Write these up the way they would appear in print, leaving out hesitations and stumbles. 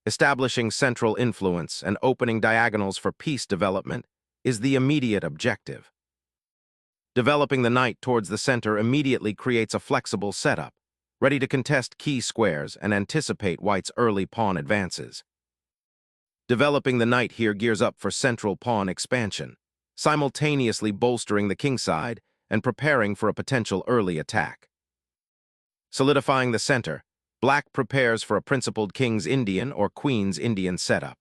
Establishing central influence and opening diagonals for piece development is the immediate objective. Developing the knight towards the center immediately creates a flexible setup, ready to contest key squares and anticipate white's early pawn advances. Developing the knight here gears up for central pawn expansion, simultaneously bolstering the kingside and preparing for a potential early attack. Solidifying the center, black prepares for a principled King's Indian or Queen's Indian setup.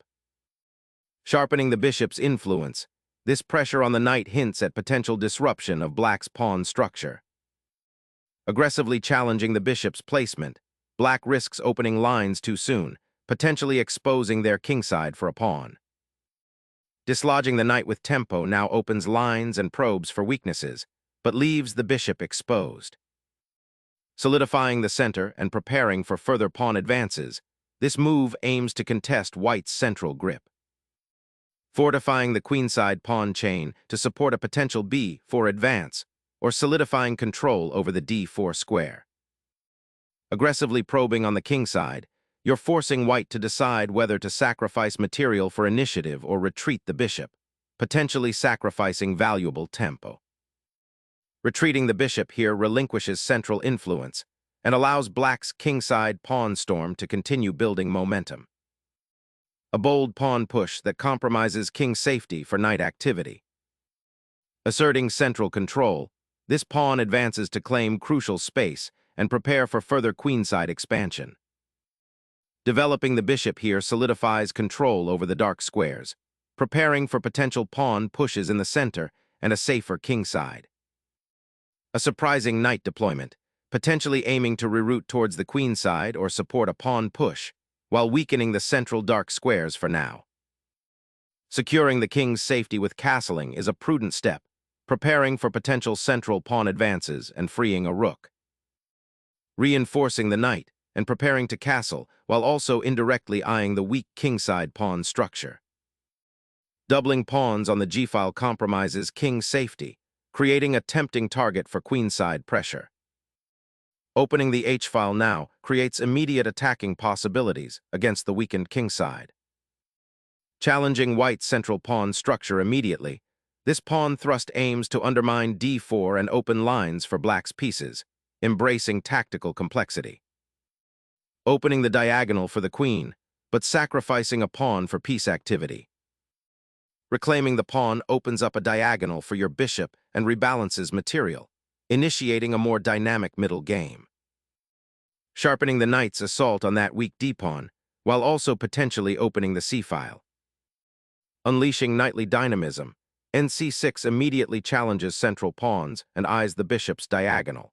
Sharpening the bishop's influence, this pressure on the knight hints at potential disruption of black's pawn structure. Aggressively challenging the bishop's placement, black risks opening lines too soon, potentially exposing their kingside for a pawn. Dislodging the knight with tempo now opens lines and probes for weaknesses, but leaves the bishop exposed. Solidifying the center and preparing for further pawn advances, this move aims to contest white's central grip. Fortifying the queenside pawn chain to support a potential b4 advance, or solidifying control over the d4 square. Aggressively probing on the kingside, you're forcing white to decide whether to sacrifice material for initiative or retreat the bishop, potentially sacrificing valuable tempo. Retreating the bishop here relinquishes central influence and allows black's kingside pawn storm to continue building momentum. A bold pawn push that compromises king safety for knight activity. Asserting central control, this pawn advances to claim crucial space and prepare for further queenside expansion. Developing the bishop here solidifies control over the dark squares, preparing for potential pawn pushes in the center and a safer kingside. A surprising knight deployment, potentially aiming to reroute towards the queenside or support a pawn push, while weakening the central dark squares for now. Securing the king's safety with castling is a prudent step, preparing for potential central pawn advances and freeing a rook. Reinforcing the knight and preparing to castle while also indirectly eyeing the weak kingside pawn structure. Doubling pawns on the g-file compromises king's safety, creating a tempting target for queenside pressure. Opening the h-file now creates immediate attacking possibilities against the weakened kingside. Challenging white's central pawn structure immediately, this pawn thrust aims to undermine d4 and open lines for black's pieces, embracing tactical complexity. Opening the diagonal for the queen, but sacrificing a pawn for piece activity. Reclaiming the pawn opens up a diagonal for your bishop and rebalances material, initiating a more dynamic middle game. Sharpening the knight's assault on that weak d-pawn, while also potentially opening the c-file. Unleashing knightly dynamism, nc6 immediately challenges central pawns and eyes the bishop's diagonal.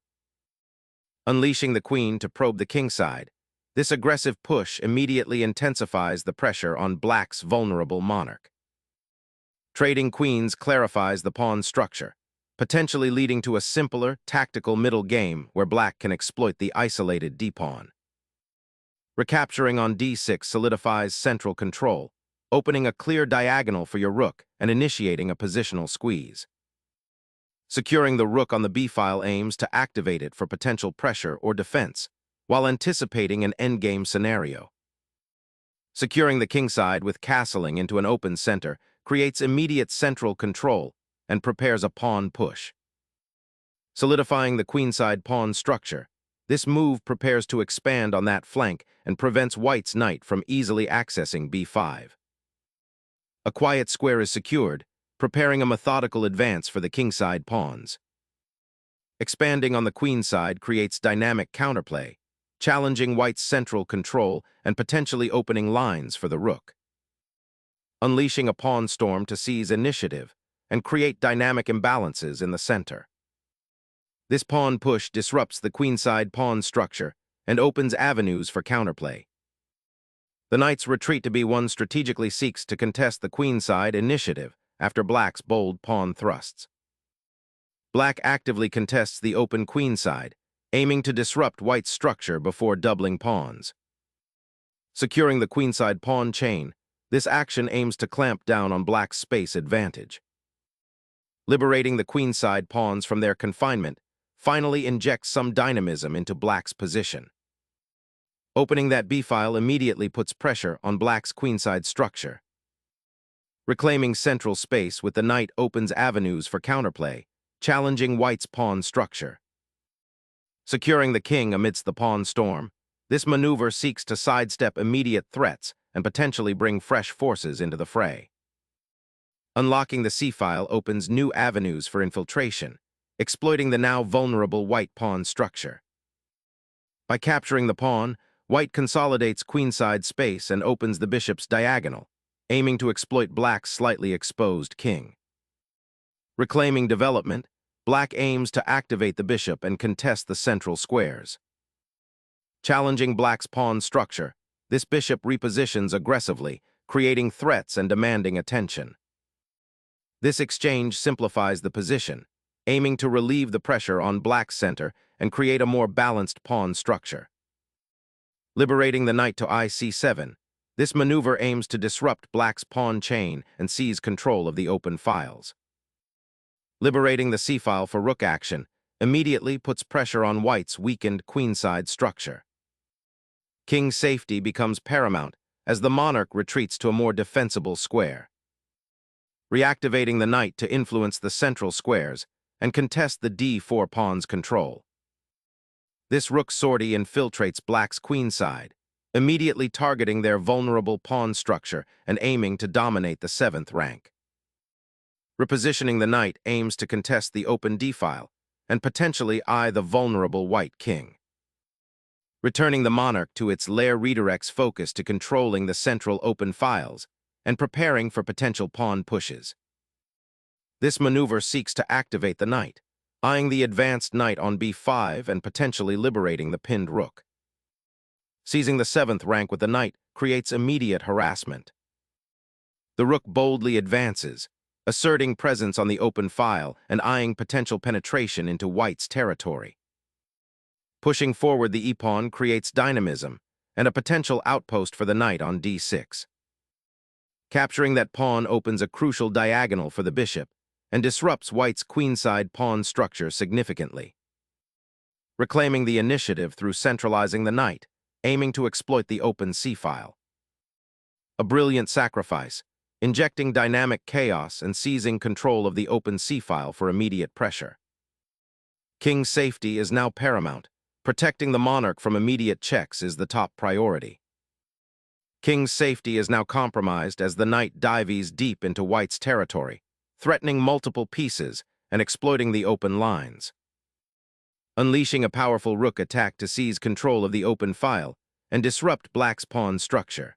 Unleashing the queen to probe the kingside, this aggressive push immediately intensifies the pressure on black's vulnerable monarch. Trading queens clarifies the pawn structure, potentially leading to a simpler, tactical middle game where black can exploit the isolated d-pawn. Recapturing on d6 solidifies central control, opening a clear diagonal for your rook and initiating a positional squeeze. Securing the rook on the b-file aims to activate it for potential pressure or defense, while anticipating an endgame scenario. Securing the kingside with castling into an open center creates immediate central control and prepares a pawn push. Solidifying the queenside pawn structure, this move prepares to expand on that flank and prevents white's knight from easily accessing b5. A quiet square is secured, preparing a methodical advance for the kingside pawns. Expanding on the queenside creates dynamic counterplay, challenging white's central control and potentially opening lines for the rook. Unleashing a pawn storm to seize initiative and create dynamic imbalances in the center. This pawn push disrupts the queenside pawn structure and opens avenues for counterplay. The knight's retreat to b1 strategically seeks to contest the queenside initiative after black's bold pawn thrusts. Black actively contests the open queenside, aiming to disrupt white's structure before doubling pawns. Securing the queenside pawn chain, this action aims to clamp down on black's space advantage. Liberating the queenside pawns from their confinement finally injects some dynamism into black's position. Opening that b-file immediately puts pressure on black's queenside structure. Reclaiming central space with the knight opens avenues for counterplay, challenging white's pawn structure. Securing the king amidst the pawn storm, this maneuver seeks to sidestep immediate threats and potentially bring fresh forces into the fray. Unlocking the c-file opens new avenues for infiltration, exploiting the now vulnerable white pawn structure. By capturing the pawn, white consolidates queenside space and opens the bishop's diagonal, aiming to exploit black's slightly exposed king. Reclaiming development, black aims to activate the bishop and contest the central squares. Challenging black's pawn structure, this bishop repositions aggressively, creating threats and demanding attention. This exchange simplifies the position, aiming to relieve the pressure on black's center and create a more balanced pawn structure. Liberating the knight to IC7, this maneuver aims to disrupt black's pawn chain and seize control of the open files. Liberating the c-file for rook action immediately puts pressure on white's weakened queenside structure. King safety becomes paramount as the monarch retreats to a more defensible square. Reactivating the knight to influence the central squares and contest the d4 pawn's control. This rook sortie infiltrates black's queenside, immediately targeting their vulnerable pawn structure and aiming to dominate the 7th rank. Repositioning the knight aims to contest the open d-file and potentially eye the vulnerable white king. Returning the monarch to its lair redirects focus to controlling the central open files and preparing for potential pawn pushes. This maneuver seeks to activate the knight, eyeing the advanced knight on b5 and potentially liberating the pinned rook. Seizing the 7th rank with the knight creates immediate harassment. The rook boldly advances, asserting presence on the open file and eyeing potential penetration into white's territory. Pushing forward the e-pawn creates dynamism and a potential outpost for the knight on d6. Capturing that pawn opens a crucial diagonal for the bishop and disrupts white's queenside pawn structure significantly. Reclaiming the initiative through centralizing the knight, aiming to exploit the open c-file. A brilliant sacrifice, injecting dynamic chaos and seizing control of the open c-file for immediate pressure. King's safety is now paramount. Protecting the monarch from immediate checks is the top priority. King's safety is now compromised as the knight dives deep into white's territory, threatening multiple pieces and exploiting the open lines. Unleashing a powerful rook attack to seize control of the open file and disrupt black's pawn structure.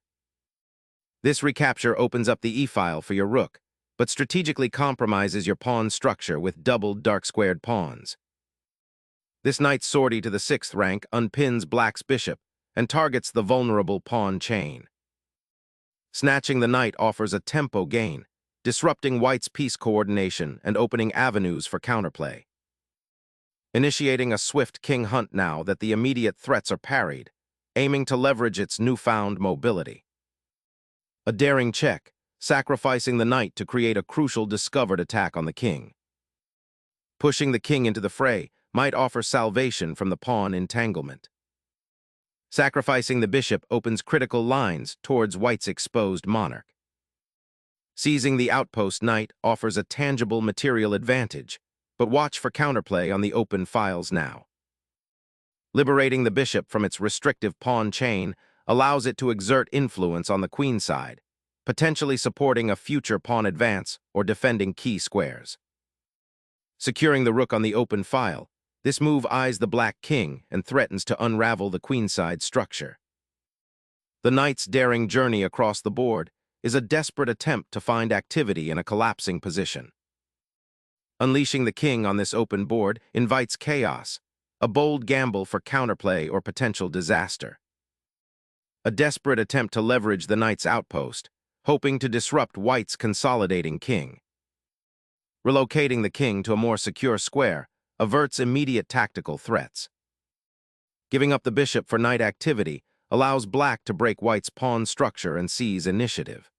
This recapture opens up the e-file for your rook, but strategically compromises your pawn structure with doubled dark-squared pawns. This knight's sortie to the 6th rank unpins black's bishop and targets the vulnerable pawn chain. Snatching the knight offers a tempo gain, disrupting white's piece coordination and opening avenues for counterplay. Initiating a swift king hunt now that the immediate threats are parried, aiming to leverage its newfound mobility. A daring check, sacrificing the knight to create a crucial discovered attack on the king. Pushing the king into the fray might offer salvation from the pawn entanglement. Sacrificing the bishop opens critical lines towards white's exposed monarch. Seizing the outpost knight offers a tangible material advantage, but watch for counterplay on the open files now. Liberating the bishop from its restrictive pawn chain allows it to exert influence on the queenside, potentially supporting a future pawn advance or defending key squares. Securing the rook on the open file, this move eyes the black king and threatens to unravel the queenside structure. The knight's daring journey across the board is a desperate attempt to find activity in a collapsing position. Unleashing the king on this open board invites chaos, a bold gamble for counterplay or potential disaster. A desperate attempt to leverage the knight's outpost, hoping to disrupt white's consolidating king. Relocating the king to a more secure square averts immediate tactical threats. Giving up the bishop for knight activity allows black to break white's pawn structure and seize initiative.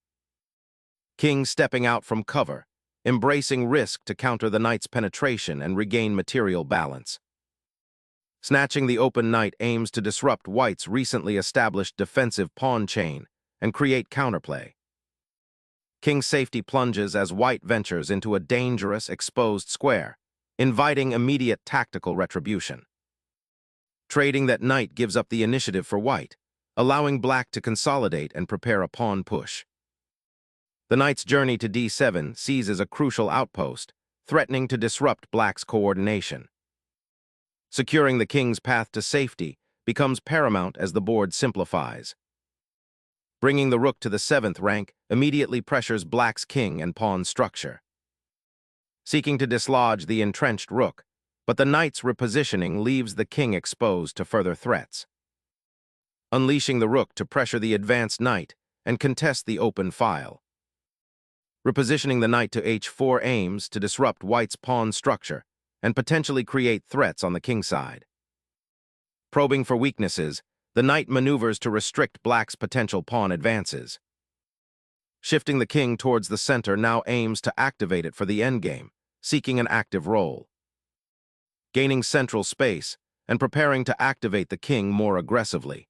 King stepping out from cover, embracing risk to counter the knight's penetration and regain material balance. Snatching the open knight aims to disrupt white's recently established defensive pawn chain and create counterplay. King's safety plunges as white ventures into a dangerous, exposed square, inviting immediate tactical retribution. Trading that knight gives up the initiative for white, allowing black to consolidate and prepare a pawn push. The knight's journey to d7 seizes a crucial outpost, threatening to disrupt black's coordination. Securing the king's path to safety becomes paramount as the board simplifies. Bringing the rook to the 7th rank immediately pressures black's king and pawn structure. Seeking to dislodge the entrenched rook, but the knight's repositioning leaves the king exposed to further threats. Unleashing the rook to pressure the advanced knight and contest the open file. Repositioning the knight to h4 aims to disrupt white's pawn structure and potentially create threats on the king side. Probing for weaknesses, the knight maneuvers to restrict black's potential pawn advances. Shifting the king towards the center now aims to activate it for the endgame, seeking an active role. Gaining central space and preparing to activate the king more aggressively.